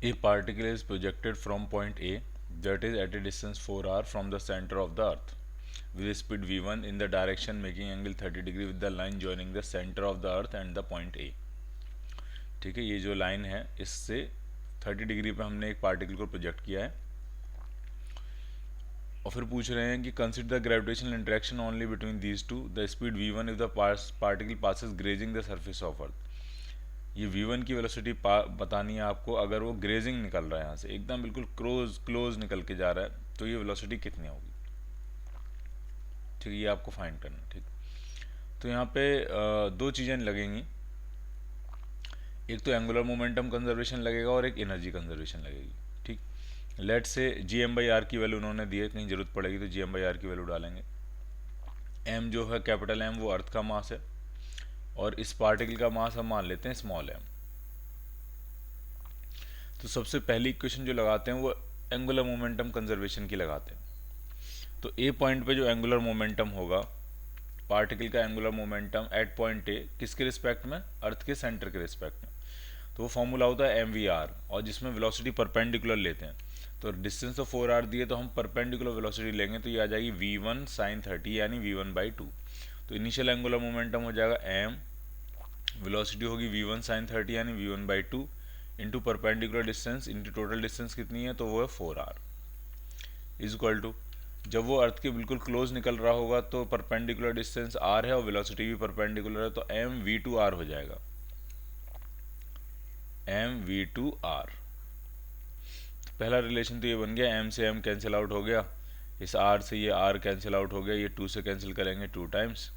A particle is projected from point A, that is at a distance 4r from the center of the earth, with speed v1 in the direction making angle 30 degree with the line joining the center of the earth and the point A। ठीक है, ये जो line है इससे 30 degree पे हमने एक particle को प्रोजेक्ट किया है। और फिर पूछ रहे हैं कि consider the gravitational interaction only between these two, the speed v1 if the particle passes grazing the surface of earth. ये v1 की वेलोसिटी बतानी है आपको, अगर वो ग्रेजिंग निकल रहा है यहाँ से एकदम बिल्कुल क्लोज निकल के जा रहा है तो ये वेलोसिटी कितनी होगी। ठीक है, ये आपको फाइंड करना। ठीक, तो यहाँ पे दो चीज़ें लगेंगी, एक तो एंगुलर मोमेंटम कंजर्वेशन लगेगा और एक एनर्जी कंजर्वेशन लगेगी। ठीक, लेट से जी एम बाई आर की वैल्यू उन्होंने दी है, कहीं जरूरत पड़ेगी तो जी एम बाई आर की वैल्यू डालेंगे। एम जो है कैपिटल एम वो अर्थ का मास है और इस पार्टिकल का मास हम मान लेते हैं स्मॉल एम। तो सबसे पहली इक्वेशन जो लगाते हैं वो एंगुलर मोमेंटम कंजर्वेशन की लगाते हैं। तो ए पॉइंट पे जो एंगुलर मोमेंटम होगा, पार्टिकल का angular momentum at point A किसके रिस्पेक्ट में, अर्थ के सेंटर के रिस्पेक्ट में, तो वो फॉर्मूला होता है एम वी आर, और जिसमें वेलोसिटी परपेंडिकुलर लेते हैं। तो डिस्टेंस तो 4r दिए तो हम परपेंडिकुलर वेलोसिटी लेंगे तो ये आ जाएगी v1 sin 30 यानी v1/2। तो इनिशियल एंगुलर मोमेंटम हो जाएगा m, वेलोसिटी होगी v1 sin 30 यानी v1/2 into perpendicular distance into total distance कितनी है तो वो है 4r इज इक्वल टू, जब वो अर्थ के बिल्कुल क्लोज निकल रहा होगा तो परपेंडिकुलर डिस्टेंस r है और वेलोसिटी भी परपेंडिकुलर है तो m v2r हो जाएगा, m v2r। पहला रिलेशन तो ये बन गया, m से m कैंसिल आउट हो गया, इस r से ये r कैंसिल आउट हो गया, ये 2 से कैंसिल करेंगे 2 टाइम्स,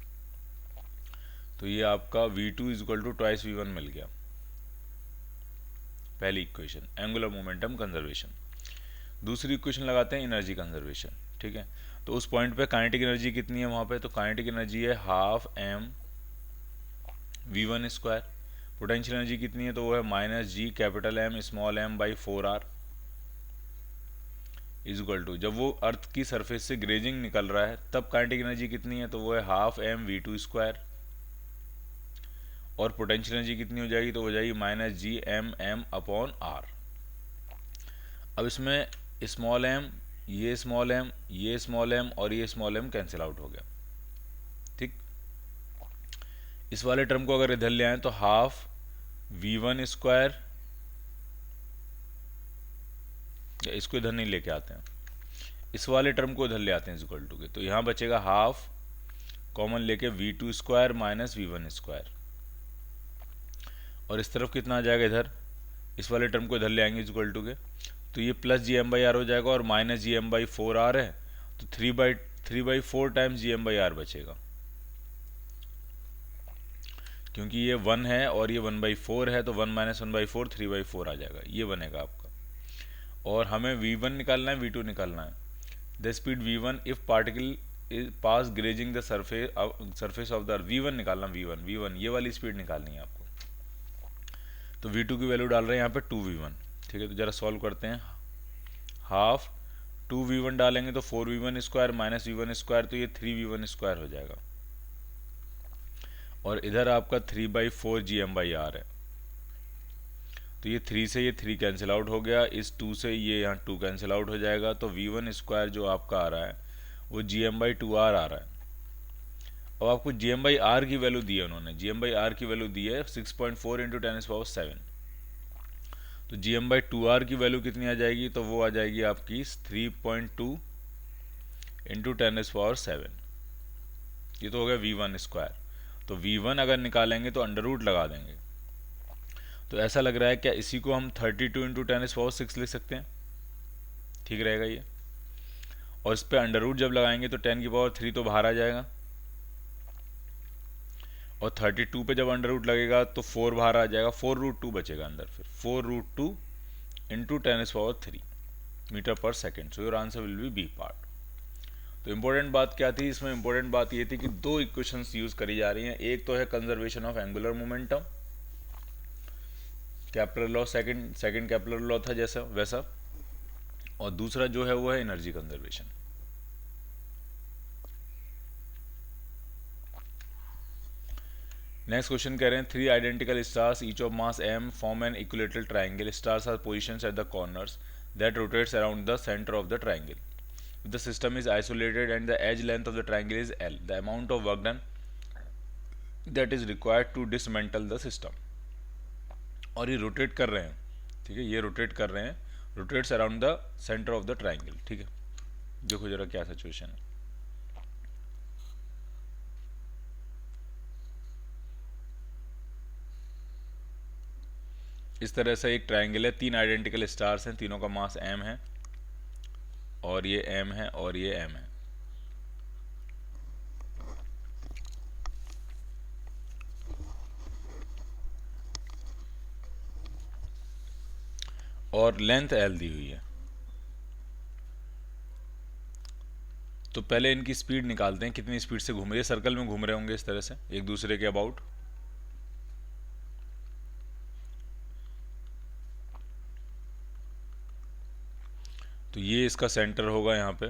तो ये आपका v2 is equal to twice v1 मिल गया। पहली इक्वेशन एंगुलर मोमेंटम कंजर्वेशन। दूसरी इक्वेशन लगाते हैं एनर्जी कंजर्वेशन। ठीक है, तो उस पॉइंट पे काइनेटिक एनर्जी कितनी है वहाँ पे, तो काइनेटिक एनर्जी है half m v1 square. Potential energy कितनी है तो वो है minus G capital M small m by 4r is equal to, जब वो अर्थ की सरफेस से ग्रेजिंग निकल रहा है तब काइनेटिक एनर्जी कितनी है तो वो है हाफ m v2 स्क्वायर, और पोटेंशियल एनर्जी कितनी हो जाएगी तो हो जाएगी minus G M M upon R. अब इसमें स्मॉल m, ये स्मॉल m, ये स्मॉल m और ये स्मॉल m कैंसिल आउट हो गया। ठीक, इस वाले टर्म को अगर इधर ले आए तो हाफ v1 स्क्वायर, इसको इधर नहीं लेके आते हैं, इस वाले टर्म को इधर ले आते हैं इक्वल टू के, तो यहाँ बचेगा हाफ कॉमन लेके v2 square minus v1 square, और इस तरफ कितना आ जाएगा इधर, इस वाले टर्म को इधर ले आएंगे इक्वल टू के, तो ये plus G M by R हो जाएगा और minus G M by 4r है, तो 3/4 times G M by R बचेगा, क्योंकि ये 1 है और ये 1/4 है तो 1 माइनस 1/4 3/4 आ जाएगा, ये बनेगा आपका। और हमें v1 निकालना है v2 निकालना है। The speed v1 if particle is pass grazing the surface of the v1 निकालना, v1 ये वाली स्पीड निकालनी है आपको। तो v2 की वैल्यू डाल रहे हैं यहाँ पे 2v1। ठीक है, तो जरा सॉल्व करते हैं। हाफ 2v1 डालेंगे तो 4v1 square minus v1 square, तो ये 3v1 स्क्वायर हो जाएगा, और इधर आपका 3/4 जी एम बाई आर है, तो ये 3 से ये 3 कैंसिल आउट हो गया, इस 2 से ये यहाँ 2 कैंसिल आउट हो जाएगा, तो v1 स्क्वायर जो आपका आ रहा है वो जी एम बाई 2r आ रहा है। अब आपको जी एम बाई आर की वैल्यू दी है उन्होंने, जी एम बाई आर की वैल्यू दी है 6.4 इंटू 10⁻⁷। तो जी एम बाई 2r की वैल्यू कितनी आ जाएगी तो वो आ जाएगी आपकी 3.2 इंटू 10⁻⁷। ये तो हो गया v1 स्क्वायर। तो v1 अगर निकालेंगे तो अंडर रूट लगा देंगे, तो ऐसा लग रहा है क्या इसी को हम 32 इंटू 10⁻⁶ लिख सकते हैं, ठीक रहेगा ये। और इस पर अंडर रूट जब लगाएंगे तो 10⁻³ तो बाहर आ जाएगा, और 32 पे जब अंडर रूट लगेगा तो 4 बाहर आ जाएगा, 4√2 बचेगा अंदर, फिर 4√2 इंटू 10⁻³ मीटर पर second. So your answer will be B part. तो इंपॉर्टेंट बात क्या थी इसमें, इंपॉर्टेंट बात ये थी कि दो इक्वेशंस यूज करी जा रही हैं, एक तो है conservation of angular momentum, कैपलर law second कैपलर law था जैसा वैसा, और दूसरा जो है वो है एनर्जी कंजर्वेशन। नेक्स्ट क्वेश्चन कह रहे हैं 3 identical stars each of mass m form an equilateral triangle stars are positions at the corners that rotates around the centre of the triangle. The system is isolated and the edge length of the triangle is L. The amount of work done that is required to dismantle the system. और ये rotate कर रहे हैं, ठीक है, ये rotate कर रहे हैं, rotates around the centre of the triangle. ठीक है, देखो जरा क्या सिचुएशन है. इस तरह से एक ट्राइंगल है, 3 आइडेंटिकल स्टार्स हैं, तीनों का मास m है, और ये m है और ये m है. और लेंथ l दी हुई है. तो पहले इनकी स्पीड निकालते हैं, कितनी स्पीड से घूम रहे हैं. सर्कल में घूम रहे होंगे इस तरह से एक दूसरे के अबाउट. तो ये इसका सेंटर होगा यहाँ पे,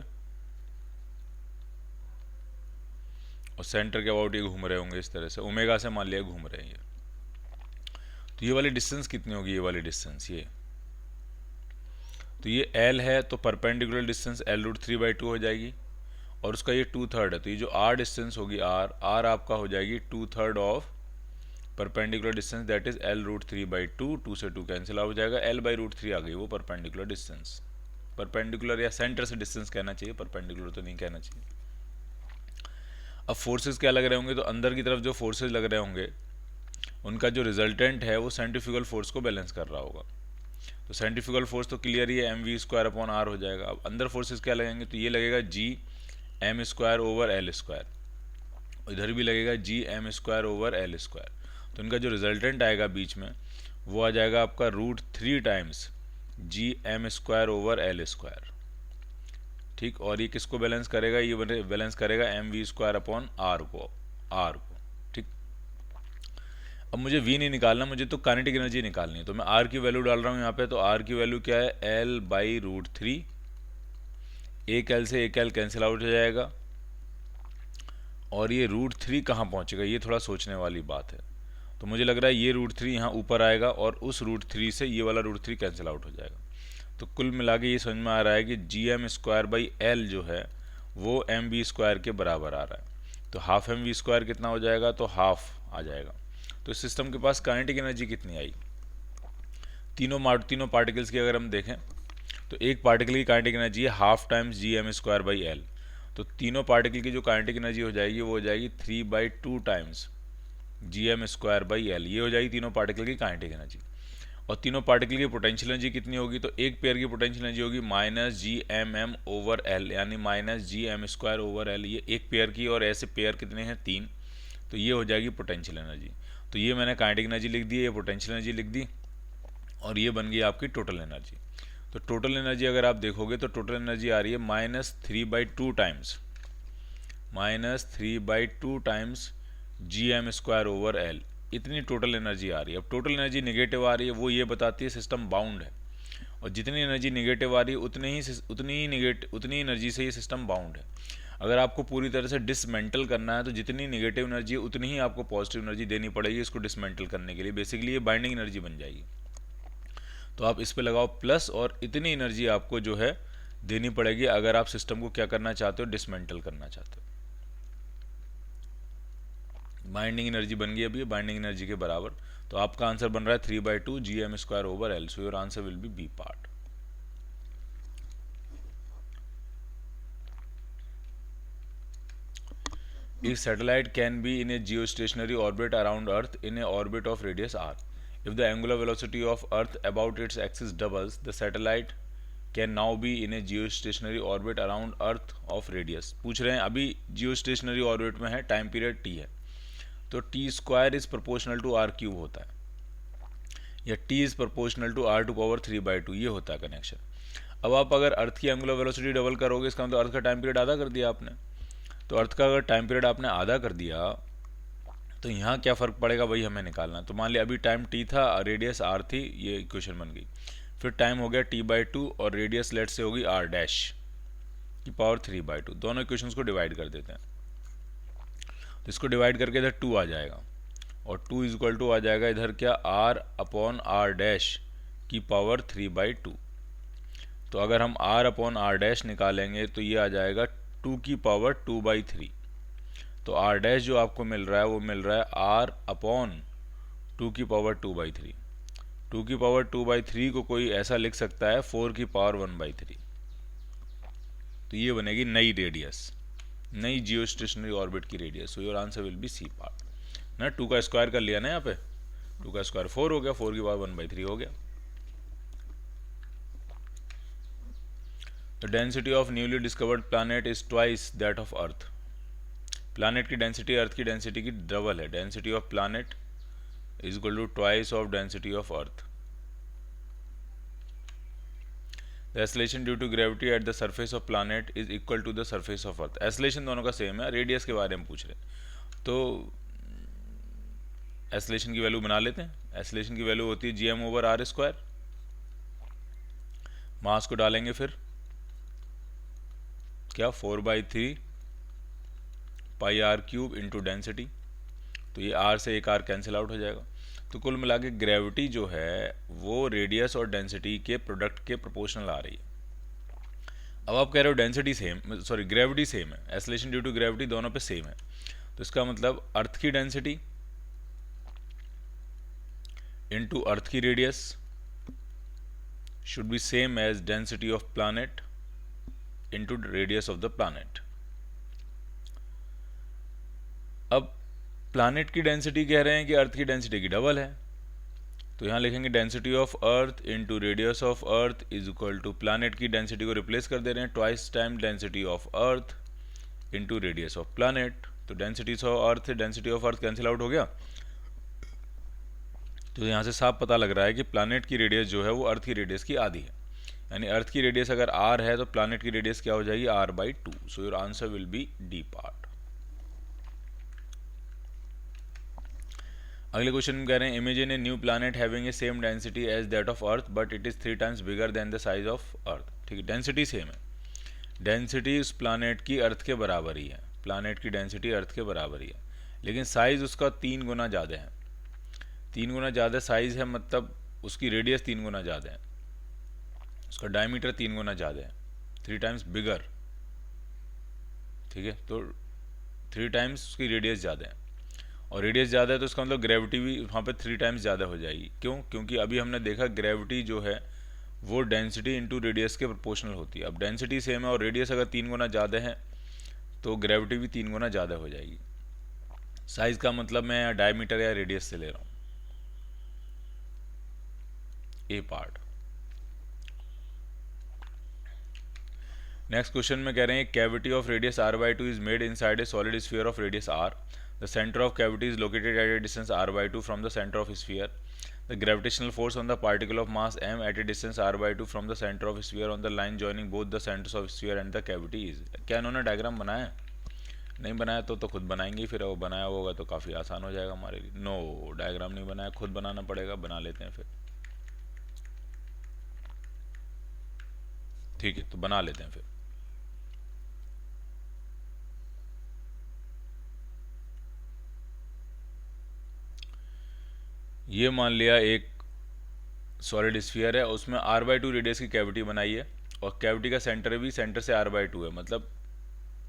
और सेंटर के अबाउट ये घूम रहे होंगे इस तरह से, ओमेगा से मान लिया घूम रहे हैं ये. तो ये वाली डिस्टेंस कितनी होगी, ये वाली डिस्टेंस ये, तो ये L है, तो परपेंडिकुलर डिस्टेंस L√3/2 हो जाएगी, और उसका ये 2/3 है, तो ये जो R डिस्टेंस होगी R आपका हो जाएगी 2/3 of perpendicular distance that is L√3/2. 2 से 2 कैंसिल आउट हो जाएगा, L/√3 आ गई वो परपेंडिकुलर डिस्टेंस. परपेंडिकुलर या सेंटर से डिस्टेंस कहना चाहिए, परपेंडिकुलर तो नहीं कहना चाहिए. अब फोर्सेस क्या लग रहे होंगे, तो अंदर की तरफ जो फोर्सेस लग रहे होंगे उनका जो रिजल्टेंट है वो सेंट्रीफ्यूगल फोर्स को बैलेंस कर रहा होगा. तो सेंट्रीफ्यूगल फोर्स तो क्लियर ही है, mv²/r हो जाएगा. अब अंदर फोर्सेस क्या लगेंगे, तो ये लगेगा gm²/L², इधर भी लगेगा gm²/L². तो इनका जो रिजल्टेंट आएगा बीच में वो आ जाएगा आपका √3 टाइम्स gm²/L². ठीक, और ये किसको बैलेंस करेगा, ये बैलेंस करेगा mv²/r को. ठीक, अब मुझे v नहीं निकालना, मुझे तो काइनेटिक एनर्जी निकालनी है. तो मैं r की वैल्यू डाल रहा हूँ यहाँ पे. तो r की वैल्यू क्या है, L/√3. एक L से एक L कैंसिल आउट हो जाएगा, और ये √3 कहाँ पहुँचेगा, ये थोड़ा सोचने वाली बात है. तो मुझे लग रहा है ये √3 यहाँ ऊपर आएगा, और उस √3 से ये वाला √3 कैंसिल आउट हो जाएगा. तो कुल मिला के ये समझ में आ रहा है कि gm²/L जो है वो mv² के बराबर आ रहा है. तो हाफ mv² कितना हो जाएगा, तो हाफ आ जाएगा. तो इस सिस्टम के पास काइनेटिक एनर्जी कितनी आई, तीनों पार्टिकल्स की अगर हम देखें तो एक पार्टिकल की काइनेटिक एनर्जी है हाफ टाइम्स gm²/L. तो तीनों पार्टिकल की जो काइनेटिक एनर्जी हो जाएगी वो हो जाएगी 3/2 टाइम्स gm²/L. ये हो जाएगी तीनों पार्टिकल की काइनेटिक एनर्जी. और तीनों पार्टिकल की पोटेंशियल एनर्जी कितनी होगी, तो एक पेयर की पोटेंशियल एनर्जी होगी -gmm/L, यानी -gm²/L. ये एक पेयर की, और ऐसे पेयर कितने हैं, 3. तो ये हो जाएगी पोटेंशियल एनर्जी. तो ये मैंने काइनेटिक एनर्जी लिख दी है, ये पोटेंशियल एनर्जी लिख दी, और ये बन गई आपकी टोटल एनर्जी. तो टोटल एनर्जी अगर आप देखोगे तो टोटल एनर्जी आ रही है -3/2 टाइम्स gm²/L. इतनी टोटल एनर्जी आ रही है. अब टोटल एनर्जी नेगेटिव आ रही है, वो ये बताती है सिस्टम बाउंड है, और जितनी एनर्जी नेगेटिव आ रही है उतनी एनर्जी से ये सिस्टम बाउंड है. अगर आपको पूरी तरह से डिसमेंटल करना है तो जितनी नेगेटिव एनर्जी है उतनी ही आपको पॉजिटिव एनर्जी देनी पड़ेगी इसको डिसमेंटल करने के लिए. बेसिकली ये बाइंडिंग एनर्जी बन जाएगी. तो आप इस पे लगाओ प्लस, और इतनी एनर्जी आपको जो है देनी पड़ेगी अगर आप सिस्टम को क्या करना चाहते हो, डिसमेंटल करना चाहते हो. बाइंडिंग एनर्जी बन गई अभी, बाइंडिंग एनर्जी के बराबर. तो आपका आंसर बन रहा है 3/2 gm²/L. So your answer will be B part. A satellite can be in a geostationary orbit around Earth in a orbit of radius r. If the angular velocity of Earth about its axis doubles, the satellite can now be in a geostationary orbit around Earth of radius. पूछ रहे हैं अभी geostationary orbit में है, time period t है, तो t² is proportional to r³ होता है, या t is proportional to r⁴3/2, ये होता है कनेक्शन. अब आप अगर अर्थ की एंगुलर वेलोसिटी डबल करोगे, इसका मतलब अर्थ का टाइम पीरियड आधा कर दिया आपने. तो अर्थ का अगर टाइम पीरियड आपने आधा कर दिया तो यहाँ क्या फ़र्क पड़ेगा वही हमें निकालना. तो मान लिया अभी टाइम t था, रेडियस r थी, ये इक्वेशन बन गई. फिर टाइम हो गया t/2 और रेडियस लेट से होगी r' की पावर 3/2. दोनों इक्वेशंस को डिवाइड कर देते हैं. तो इसको डिवाइड करके इधर 2 आ जाएगा. और 2 इज इक्वल टू आ जाएगा इधर क्या, r अपॉन r डैश की पावर 3/2। तो अगर हम r अपॉन r डैश निकालेंगे तो ये आ जाएगा 2 की पावर 2/3। तो r डैश जो आपको मिल रहा है वो मिल रहा है r अपॉन 2 की पावर 2/3। 2 की पावर 2/3 को कोई ऐसा लिख सकता है 4 की पावर 1/3। तो ये बनेगी नई रेडियस, नई जियो स्टेशनरी ऑर्बिट की radius. So your answer will be C part ना। 2 का स्क्वायर कर लिया ना यहाँ पे, 2 का स्क्वायर 4 हो गया, 4 की पावर 1/3 हो गया। The density of newly discovered planet is twice that of earth. Planet की डेंसिटी अर्थ की डेंसिटी की डबल है। Density of planet is equal to twice of density of earth. The acceleration due to gravity at the surface of planet is equal to the surface of earth। acceleration दोनों का same है, radius के बारे में पूछ रहे तो acceleration की वैल्यू बना लेते हैं। acceleration की वैल्यू होती है gm/r²। मास को डालेंगे फिर क्या, 4/3 पाई r क्यूब इंटू डेंसिटी। तो ये r से एक r कैंसिल आउट हो जाएगा। तो कुल मिला के ग्रेविटी जो है वो रेडियस और डेंसिटी के प्रोडक्ट के प्रोपोर्शनल आ रही है। अब आप कह रहे हो density same, sorry gravity same है, एक्सेलरेशन ड्यू टू ग्रेविटी दोनों पे सेम है। तो इसका मतलब अर्थ की डेंसिटी इनटू अर्थ की radius should be same as density of planet into radius of the planet. अब प्लैनेट की डेंसिटी कह रहे हैं कि अर्थ की डेंसिटी की डबल है, तो यहाँ लिखेंगे density of earth into radius of earth is equal to planet की डेंसिटी को रिप्लेस कर दे रहे हैं, twice time density of earth into radius of planet. तो डेंसिटी ऑफ अर्थ से density of earth cancel out हो गया। तो यहाँ से साफ पता लग रहा है कि प्लैनेट की रेडियस जो है वो अर्थ की रेडियस की आधी है। यानी अर्थ की रेडियस अगर r है तो प्लैनेट की रेडियस क्या हो जाएगी, r/2। So your answer will be D part. अगले क्वेश्चन में कह रहे हैं imagine a new planet having a same density as that of earth but it is 3 times bigger than the size of earth. ठीक है, density same है, density उस planet की अर्थ के बराबर ही है, प्लैनेट की डेंसिटी अर्थ के बराबर ही है, लेकिन साइज उसका 3 गुना ज़्यादा है। 3 गुना ज़्यादा साइज है मतलब उसकी रेडियस 3 गुना ज़्यादा है, उसका डायमीटर 3 गुना ज़्यादा है, 3 टाइम्स बिगर। ठीक है, तो 3 टाइम्स उसकी रेडियस ज़्यादा है, और रेडियस ज़्यादा है तो इसका मतलब ग्रेविटी भी वहाँ पे 3 टाइम्स ज़्यादा हो जाएगी। क्यों? क्योंकि अभी हमने देखा ग्रेविटी जो है वो डेंसिटी इंटू रेडियस के प्रोपोर्शनल होती है। अब डेंसिटी सेम है और रेडियस अगर 3 गुना ज़्यादा है तो ग्रेविटी भी 3 गुना ज़्यादा हो जाएगी। साइज का मतलब मैं डायमीटर या रेडियस से ले रहा हूँ, ए पार्ट। नेक्स्ट क्वेश्चन में कह रहे हैं cavity of radius r/2 is made inside a solid sphere of radius r। The center of cavity is located at a distance r/2 from the center of sphere. The gravitational force on the particle of mass m at a distance r/2 from the center of sphere on the line joining both the centers of sphere and the cavity is। क्या इन्होंने diagram बनाया? नहीं बनाया तो खुद बनाएंगे, फिर वो बनाया होगा तो काफ़ी आसान हो जाएगा हमारे लिए। नो, डायग्राम नहीं बनाया, खुद बनाना पड़ेगा, बना लेते हैं फिर। ठीक है, तो बना लेते हैं फिर। ये मान लिया एक सॉलिड स्फीयर है, उसमें r/2 रेडियस की कैविटी बनाई है और कैविटी का सेंटर भी सेंटर से r/2 है, मतलब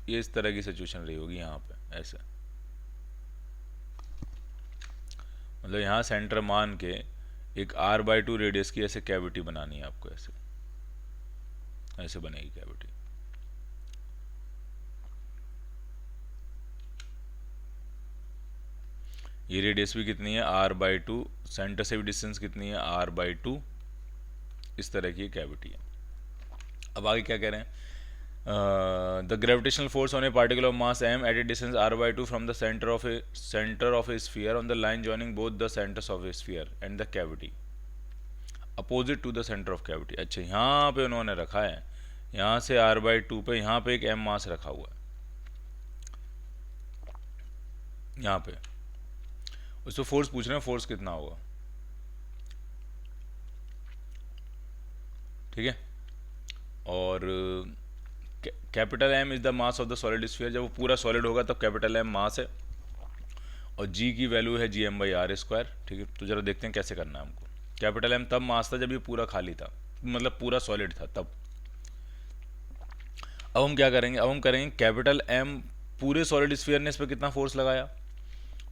ये इस तरह की सिचुएशन रही होगी यहाँ पे ऐसे। मतलब यहाँ सेंटर मान के एक r/2 रेडियस की ऐसे कैविटी बनानी है आपको, ऐसे ऐसे बनेगी कैविटी। ये रेडियस भी कितनी है, r/2, सेंटर से भी डिस्टेंस कितनी है, r/2। इस तरह की कैविटी है। अब आगे क्या कह रहे हैं, the gravitational force on a particle of mass m at a distance r/2 from the centre of a sphere on the line joining both the centres of a sphere and the cavity opposite to the centre of cavity. अच्छा, यहाँ पे उन्होंने रखा है, यहाँ से r/2 पे यहाँ पे एक m मास रखा हुआ है, यहाँ पे उसको फोर्स पूछ रहे हैं, फोर्स कितना होगा। ठीक है, और capital M is the mass of the solid sphere. जब वो पूरा सॉलिड होगा तब कैपिटल M मास है, और जी की वैल्यू है G M by R square. ठीक है, तो जरा देखते हैं कैसे करना है हमको। कैपिटल एम तब मास था जब ये पूरा खाली था, मतलब पूरा सॉलिड था तब। अब हम क्या करेंगे, अब हम करेंगे कैपिटल एम पूरे सॉलिड स्फीयर ने इस पर कितना फोर्स लगाया,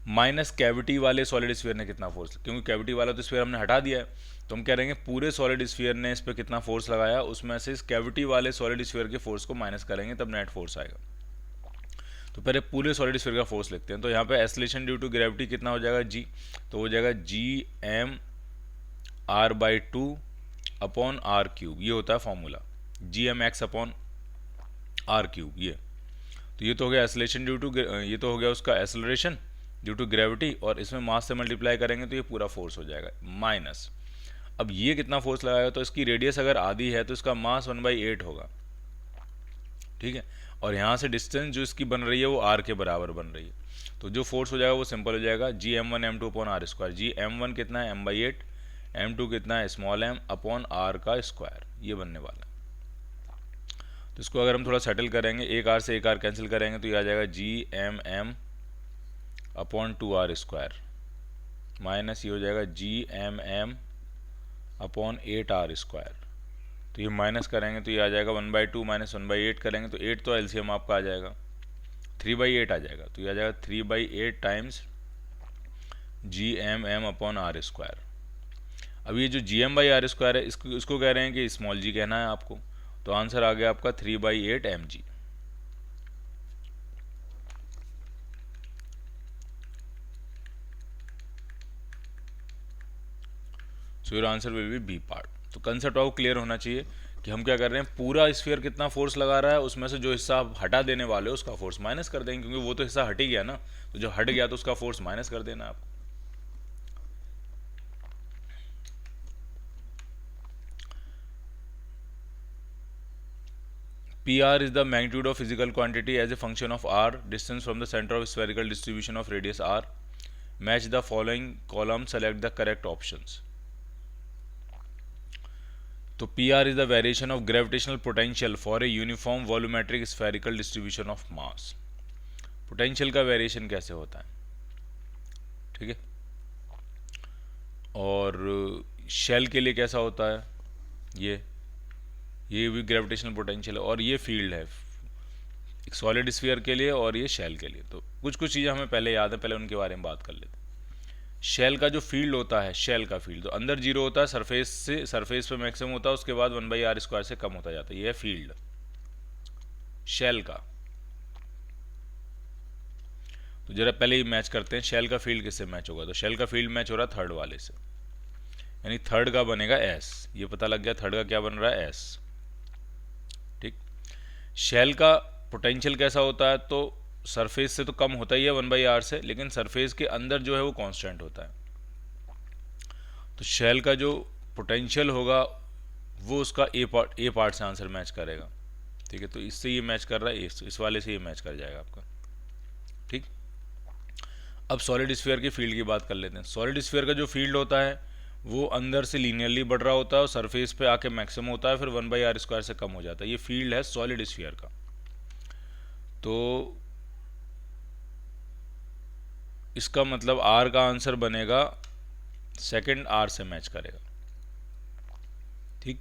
माइनस कैविटी वाले सॉलिड स्फीयर ने कितना फोर्स, क्योंकि कैविटी वाला तो स्फीयर हमने हटा दिया है, तो हम कह रहे हैं पूरे सॉलिड स्फीयर ने इस पर कितना फोर्स लगाया, उसमें से इस कैविटी वाले सॉलिड स्फीयर के फोर्स को माइनस करेंगे तब नेट फोर्स आएगा। तो पहले पूरे सॉलिड स्फीयर का फोर्स लिखते हैं। तो यहाँ पे एक्सेलरेशन ड्यू टू ग्रेविटी कितना हो जाएगा, जी, तो हो जाएगा G M R by two upon R cube, ये होता है formula, G M X upon R cube ये। तो ये तो हो गया एक्सेलरेशन ड्यू टू, ये तो हो गया उसका एक्सेलरेशन ड्यू टू ग्रेविटी, और इसमें मास से मल्टीप्लाई करेंगे तो ये पूरा फोर्स हो जाएगा माइनस। अब ये कितना फोर्स लगाएगा, तो इसकी रेडियस अगर आधी है तो इसका मास 1/8 होगा। ठीक है, और यहाँ से डिस्टेंस जो इसकी बन रही है वो आर के बराबर बन रही है, तो जो फोर्स हो जाएगा वो सिंपल हो जाएगा G M one M two upon R square. G M one कितना है m/8, m2 कितना है स्मॉल m अपॉन आर का स्क्वायर, ये बनने वाला है। तो इसको अगर हम थोड़ा सेटल करेंगे, एक आर से एक आर कैंसिल करेंगे तो ये आ जाएगा G M M upon 2r square minus ये हो जाएगा G M M upon 8r square. तो ये माइनस करेंगे तो ये आ जाएगा 1/2 माइनस 1/8 करेंगे तो 8 तो एलसीएम आपका आ जाएगा 3/8 आ जाएगा, तो ये आ जाएगा 3/8 times G M M upon R square. अब ये जो G M by R square है इसको कह रहे हैं कि स्मॉल जी कहना है आपको, तो आंसर आ गया आपका 3/8 mg। So your answer will be B part. तो कंसेप्ट आपको क्लियर होना चाहिए कि हम क्या कर रहे हैं, पूरा स्फीयर कितना फोर्स लगा रहा है, उसमें से जो हिस्सा आप हटा देने वाले हो उसका फोर्स माइनस कर देंगे, क्योंकि वो तो हिस्सा हट ही गया ना, तो जो हट गया तो उसका फोर्स माइनस कर देना आपको। PR is the magnitude of physical quantity as a function of r, distance from the center of spherical distribution of radius r. Match the following column, select the correct options. तो PR is the variation of gravitational potential for a uniform volumetric spherical distribution of mass. Potential का variation कैसे होता है, ठीक है, और shell के लिए कैसा होता है, ये भी ग्रेविटेशनल पोटेंशियल है, और ये फील्ड है एक सॉलिड स्फीयर के लिए और ये शेल के लिए। तो कुछ चीज़ें हमें पहले याद है, पहले उनके बारे में बात कर लेते हैं। शेल का जो फील्ड होता है, शेल का फील्ड तो अंदर जीरो होता है, सरफेस पे मैक्सिमम होता है, उसके बाद 1/r स्क्वायर से कम होता जाता है, ये है फील्ड शेल का। तो जरा पहले ही मैच करते हैं, शेल का फील्ड किससे मैच होगा, तो शेल का फील्ड मैच हो रहा है थर्ड वाले से, यानी थर्ड का बनेगा s, ये पता लग गया थर्ड का क्या बन रहा है s। ठीक, शेल का पोटेंशियल कैसा होता है, तो सरफेस से तो कम होता ही है 1/r से, लेकिन सरफेस के अंदर जो है वो कांस्टेंट होता है। तो शेल का जो पोटेंशियल होगा वो उसका ए पार्ट से आंसर मैच करेगा। ठीक है, तो इससे ये मैच कर रहा है, इस वाले से ये मैच कर जाएगा आपका। ठीक, अब सॉलिड स्फीयर की फील्ड की बात कर लेते हैं। सॉलिड स्फीयर का जो फील्ड होता है वो अंदर से लीनियरली बढ़ रहा होता है और सरफेस पे आके मैक्सिमम होता है, फिर 1/r स्क्वायर से कम हो जाता है, ये फील्ड है सॉलिड स्फीयर का। तो इसका मतलब r का आंसर बनेगा सेकंड r से मैच करेगा। ठीक,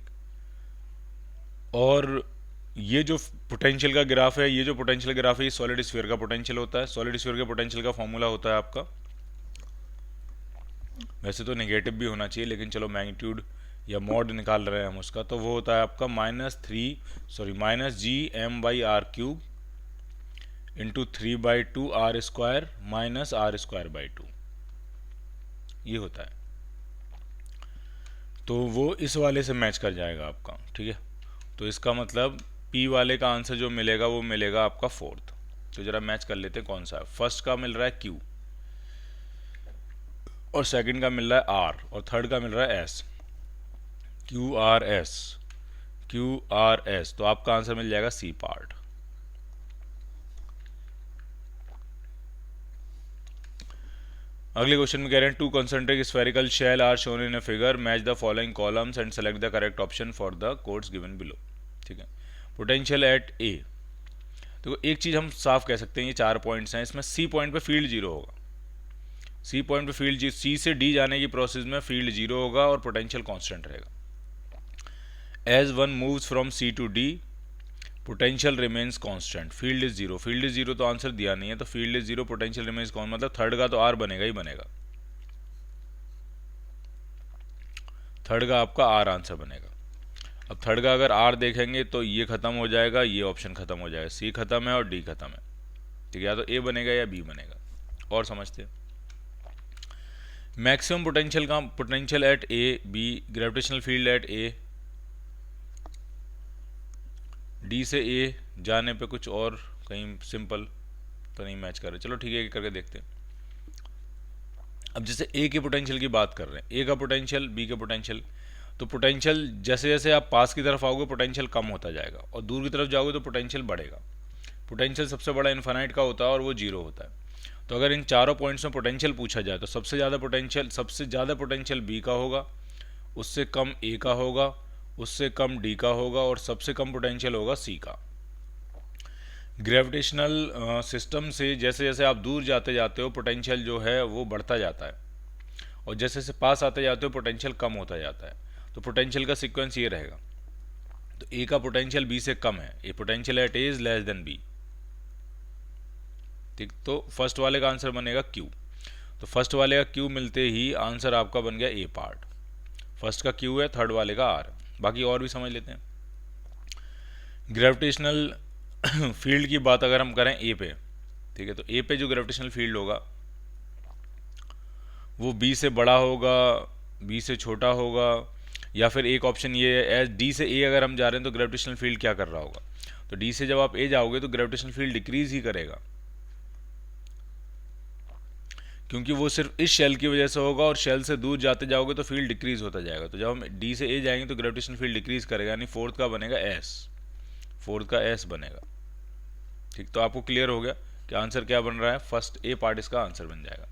और ये जो पोटेंशियल का ग्राफ है, ये जो पोटेंशियल ग्राफ है, ये सॉलिड स्फीयर का पोटेंशियल होता है। सॉलिड स्फीयर के पोटेंशियल का फॉर्मूला होता है आपका, वैसे तो नेगेटिव भी होना चाहिए, लेकिन चलो मैग्नीट्यूड या मॉड निकाल रहे हैं हम उसका, तो वो होता है आपका minus G M by R cube into 3/2 r square minus r square by 2, ये होता है। तो वो इस वाले से मैच कर जाएगा आपका। ठीक है, तो इसका मतलब P वाले का आंसर जो मिलेगा वो मिलेगा आपका फोर्थ। तो जरा मैच कर लेते हैं कौन सा है। फर्स्ट का मिल रहा है Q, और सेकंड का मिल रहा है R, और थर्ड का मिल रहा है S, QRS, तो आपका आंसर मिल जाएगा C पार्ट। अगले क्वेश्चन में कह रहे हैं two concentric spherical shell are shown in a figure, match the following columns and select the correct option for the codes given below. ठीक है, पोटेंशियल एट ए, तो एक चीज़ हम साफ कह सकते हैं, ये 4 पॉइंट्स हैं, इसमें सी पॉइंट पे फील्ड जीरो होगा, सी पॉइंट पे फील्ड सी से डी जाने की प्रोसेस में फील्ड जीरो होगा और पोटेंशियल कांस्टेंट रहेगा. As one moves from C to D potential remains constant. Field is zero. Field is zero तो आंसर दिया नहीं है, तो field is zero potential remains constant, मतलब थर्ड का तो आर बनेगा ही बनेगा. थर्ड का आपका आर आंसर बनेगा. अब थर्ड का अगर आर देखेंगे तो ये खत्म हो जाएगा, ये ऑप्शन खत्म हो जाएगा, सी खत्म है और डी खत्म है. ठीक है, या तो ए बनेगा या बी बनेगा. और समझते हैं. मैक्सिमम पोटेंशियल का potential at A B, gravitational field at A, D से ए जाने पे कुछ और कहीं सिंपल तो नहीं मैच कर रहे. चलो ठीक है, करके देखते हैं. अब जैसे ए के पोटेंशियल की बात कर रहे हैं, ए का पोटेंशियल, बी का पोटेंशियल, तो पोटेंशियल जैसे जैसे आप पास की तरफ आओगे पोटेंशियल कम होता जाएगा और दूर की तरफ जाओगे तो पोटेंशियल बढ़ेगा. पोटेंशियल सबसे बड़ा इन्फानाइट का होता है और वो जीरो होता है. तो अगर इन चारों पॉइंट्स में पोटेंशियल पूछा जाए तो सबसे ज़्यादा पोटेंशियल बी का होगा, उससे कम ए का होगा, उससे कम डी का होगा और सबसे कम पोटेंशियल होगा सी का. ग्रेविटेशनल सिस्टम से जैसे जैसे आप दूर जाते जाते हो पोटेंशियल जो है वो बढ़ता जाता है और जैसे जैसे पास आते जाते हो पोटेंशियल कम होता जाता है. तो पोटेंशियल का सीक्वेंस ये रहेगा. तो ए का पोटेंशियल बी से कम है, A potential at A is less than B. ठीक, तो फर्स्ट वाले का आंसर बनेगा क्यू. तो फर्स्ट वाले का क्यू मिलते ही आंसर आपका बन गया ए पार्ट. फर्स्ट का क्यू है, थर्ड वाले का आर. बाकी और भी समझ लेते हैं. ग्रेविटेशनल फील्ड की बात अगर हम करें ए पे, ठीक है, तो ए पे जो ग्रेविटेशनल फील्ड होगा वो बी से बड़ा होगा, बी से छोटा होगा, या फिर एक ऑप्शन ये है एज डी से ए अगर हम जा रहे हैं तो ग्रेविटेशनल फील्ड क्या कर रहा होगा. तो डी से जब आप ए जाओगे तो ग्रेविटेशनल फील्ड डिक्रीज ही करेगा क्योंकि वो सिर्फ इस शेल की वजह से होगा और शेल से दूर जाते जाओगे तो फील्ड डिक्रीज होता जाएगा. तो जब हम डी से ए जाएंगे तो ग्रेविटेशनल फील्ड डिक्रीज करेगा, यानी फोर्थ का बनेगा एस. फोर्थ का एस बनेगा. ठीक, तो आपको क्लियर हो गया कि आंसर क्या बन रहा है. फर्स्ट ए पार्ट इसका आंसर बन जाएगा.